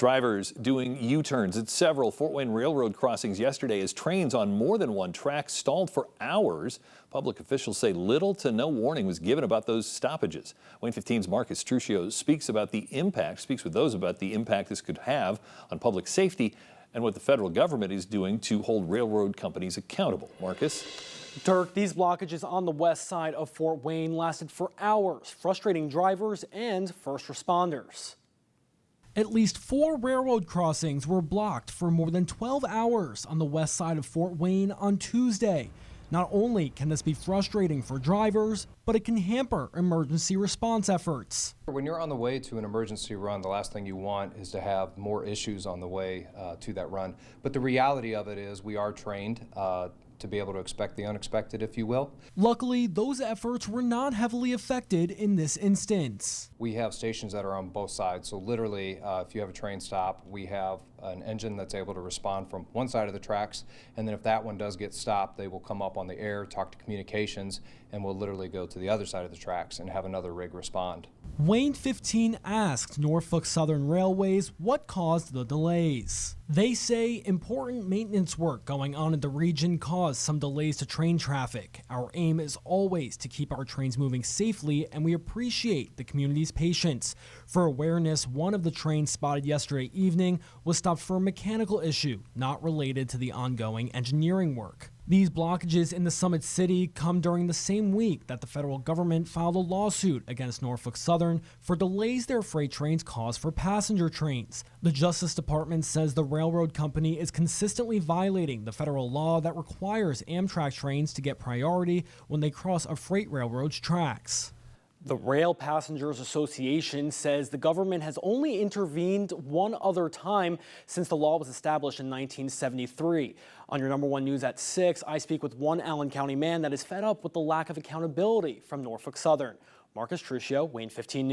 Drivers doing U-turns at several Fort Wayne Railroad crossings yesterday as trains on more than one track stalled for hours. Public officials say little to no warning was given about those stoppages. Wayne 15's Marcus Truccio speaks with those about the impact this could have on public safety and what the federal government is doing to hold railroad companies accountable. Marcus? Dirk, these blockages on the west side of Fort Wayne lasted for hours, frustrating drivers and first responders. At least 4 railroad crossings were blocked for more than 12 hours on the west side of Fort Wayne on Tuesday. Not only can this be frustrating for drivers, but it can hamper emergency response efforts. When you're on the way to an emergency run, the last thing you want is to have more issues on the way to that run. But the reality of it is we are trained to be able to expect the unexpected, if you will. Luckily, those efforts were not heavily affected in this instance. We have stations that are on both sides, so literally if you have a train stop, we have an engine that's able to respond from one side of the tracks, and then if that one does get stopped, they will come up on the air, talk to communications, and we'll literally go to the other side of the tracks and have another rig respond. Wayne 15 asked Norfolk Southern Railways what caused the delays. They say important maintenance work going on in the region caused some delays to train traffic. Our aim is always to keep our trains moving safely, and we appreciate the community's patience. For awareness, one of the trains spotted yesterday evening was stopped for a mechanical issue not related to the ongoing engineering work. These blockages in the Summit City come during the same week that the federal government filed a lawsuit against Norfolk Southern for delays their freight trains cause for passenger trains. The Justice Department says the railroad company is consistently violating the federal law that requires Amtrak trains to get priority when they cross a freight railroad's tracks. The Rail Passengers Association says the government has only intervened one other time since the law was established in 1973. On your number one news at 6, I speak with one Allen County man that is fed up with the lack of accountability from Norfolk Southern. Marcus Truccio, Wayne 15 News.